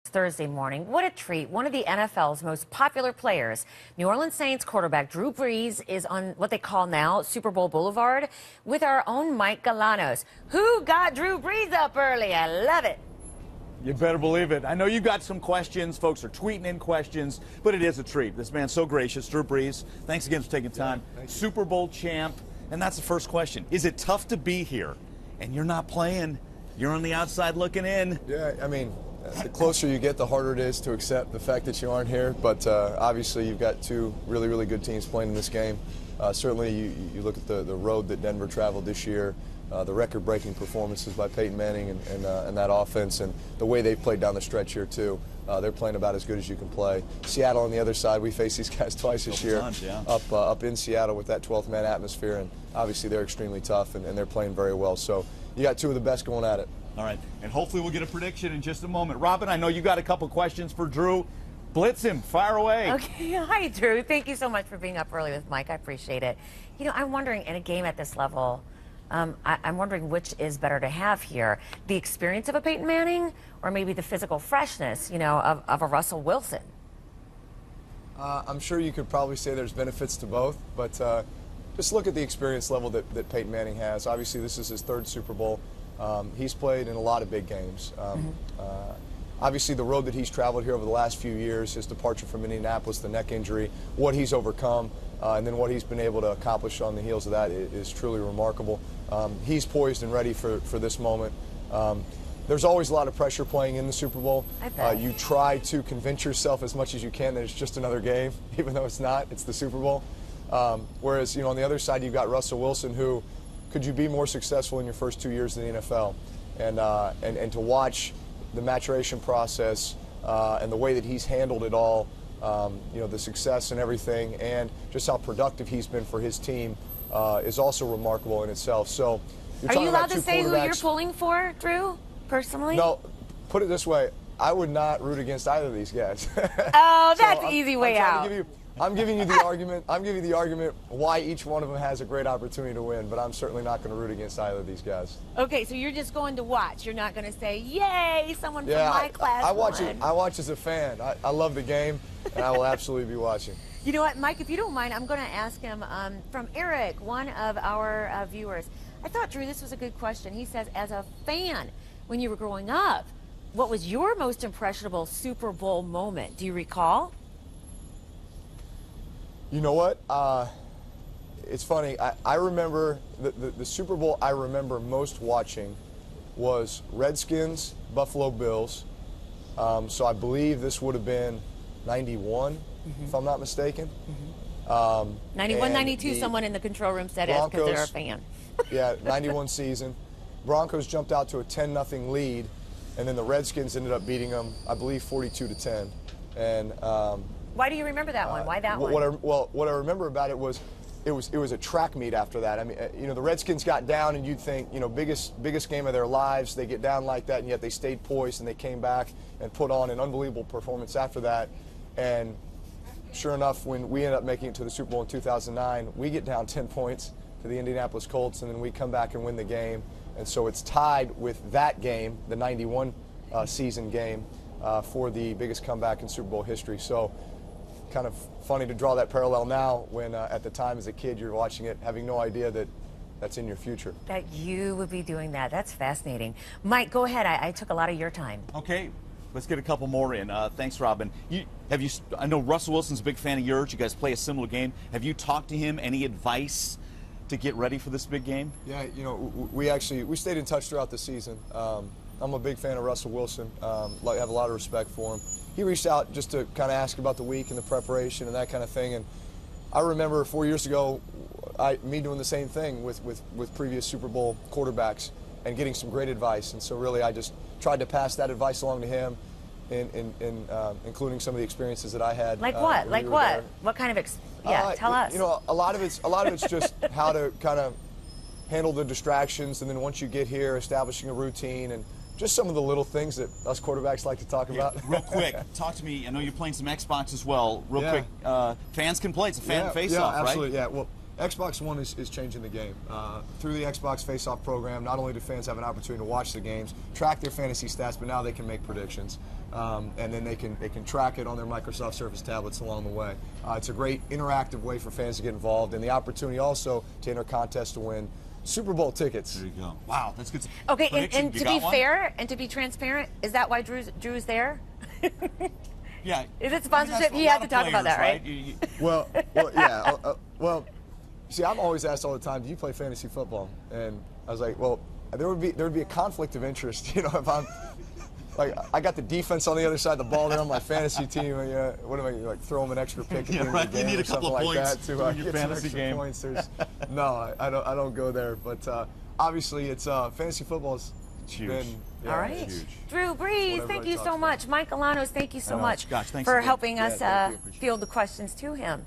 Thursday morning. What a treat. One of the NFL's most popular players, New Orleans Saints quarterback Drew Brees, is on what they call now Super Bowl Boulevard with our own Mike Galanos. Who got Drew Brees up early? I love it. You better believe it. I know you got some questions. Folks are tweeting in questions, but it is a treat. This man's so gracious. Drew Brees, thanks again for taking time. Super Bowl champ. And that's the first question. Is it tough to be here? And you're not playing. You're on the outside looking in. Yeah, I mean, the closer you get, the harder it is to accept the fact that you aren't here. But obviously, you've got two really, really good teams playing in this game. Certainly, you look at the road that Denver traveled this year, the record-breaking performances by Peyton Manning and that offense, and the way they've played down the stretch here, too. They're playing about as good as you can play. Seattle on the other side, we faced these guys twice this year, up in Seattle with that 12th man atmosphere, and obviously they're extremely tough, and they're playing very well. So you got two of the best going at it. All right, and hopefully we'll get a prediction in just a moment. Robin, I know you got a couple questions for Drew. Blitz him. Fire away. Okay. Hi, Drew. Thank you so much for being up early with Mike. I appreciate it. You know, I'm wondering, in a game at this level, I'm wondering which is better to have here, the experience of a Peyton Manning or maybe the physical freshness, of a Russell Wilson? I'm sure you could probably say there's benefits to both, but just look at the experience level that Peyton Manning has. Obviously, this is his third Super Bowl. He's played in a lot of big games. Obviously, the road that he's traveled here over the last few years, his departure from Indianapolis, the neck injury, what he's overcome, and then what he's been able to accomplish on the heels of that is truly remarkable. He's poised and ready for this moment. There's always a lot of pressure playing in the Super Bowl. You try to convince yourself as much as you can that it's just another game, even though it's not. It's the Super Bowl. Whereas, on the other side, you've got Russell Wilson, who could you be more successful in your first 2 years in the NFL? And to watch the maturation process and the way that he's handled it all, the success and everything, and just how productive he's been for his team is also remarkable in itself. So, are you allowed to say who you're pulling for, Drew, personally? No, put it this way. I would not root against either of these guys. Oh, that's an easy way out. I'm giving you the argument. I'm giving you the argument why each one of them has a great opportunity to win, but I'm certainly not going to root against either of these guys. Okay, so you're just going to watch. You're not going to say, "Yay, someone from my class." I watch as a fan. I love the game, and I will absolutely be watching. You know what, Mike? If you don't mind, I'm going to ask him from Eric, one of our viewers. I thought, Drew, this was a good question. He says, as a fan, when you were growing up, what was your most impressionable Super Bowl moment? Do you recall? You know what? It's funny. I remember the Super Bowl I remember most watching was Redskins, Buffalo Bills. So I believe this would have been 91, if I'm not mistaken. 91, 92, someone in the control room said it because they're a fan. Yeah, 91 season. Broncos jumped out to a 10-0 lead, and then the Redskins ended up beating them, I believe, 42-10. And why do you remember that one? Why that one? What I remember about it was a track meet after that. I mean, the Redskins got down, and you'd think, biggest game of their lives. They get down like that, and yet they stayed poised, and they came back and put on an unbelievable performance after that. And sure enough, when we ended up making it to the Super Bowl in 2009, we get down 10 points to the Indianapolis Colts, and then we come back and win the game. And so it's tied with that game, the 91 season game, for the biggest comeback in Super Bowl history. So kind of funny to draw that parallel now when at the time as a kid you're watching it having no idea that that's in your future. That you would be doing that. That's fascinating. Mike, go ahead. I took a lot of your time. Okay, let's get a couple more in. Thanks, Robin. I know Russell Wilson's a big fan of yours. You guys play a similar game. Have you talked to him? Any advice to get ready for this big game? Yeah, we stayed in touch throughout the season. I'm a big fan of Russell Wilson. I have a lot of respect for him. He reached out just to kind of ask about the week and the preparation and that kind of thing. And I remember 4 years ago, me doing the same thing with previous Super Bowl quarterbacks and getting some great advice. And so really I just tried to pass that advice along to him, including some of the experiences that I had. Like what? Like what? There. What kind of tell us. A lot of it's just how to kind of handle the distractions, and then once you get here, establishing a routine and just some of the little things that us quarterbacks like to talk about. Real quick, talk to me. I know you're playing some Xbox as well. Real quick, fans can play. It's a fan face-off, right? Absolutely, yeah. Well, Xbox One is changing the game. Through the Xbox Face-Off program, not only do fans have an opportunity to watch the games, track their fantasy stats, but now they can make predictions. and then they can track it on their Microsoft Surface tablets along the way. It's a great interactive way for fans to get involved, and the opportunity also to enter contests to win Super Bowl tickets. There you go. Wow, that's good. Okay, Prediction, and you to got be one? fair and to be transparent, is that why Drew's there? Yeah. Is it sponsorship? You have to talk about that, right? Well, yeah. Well, see, I'm always asked all the time, do you play fantasy football? And I was like, well, there would be a conflict of interest, you know, if I'm like, I got the defense on the other side of the ball there on my fantasy team. What am I like? Throw them an extra pick at the end of the game, You need a or something couple of like points that to in your get some fantasy extra game. points. No, I don't go there. But obviously, it's fantasy football's huge. been. Yeah, All right. it's huge. Drew Brees, What thank you everybody so talks much. Mike Alanos, thank you so much Gosh, thanks for again. helping us thank you. Appreciate it. field the questions to him.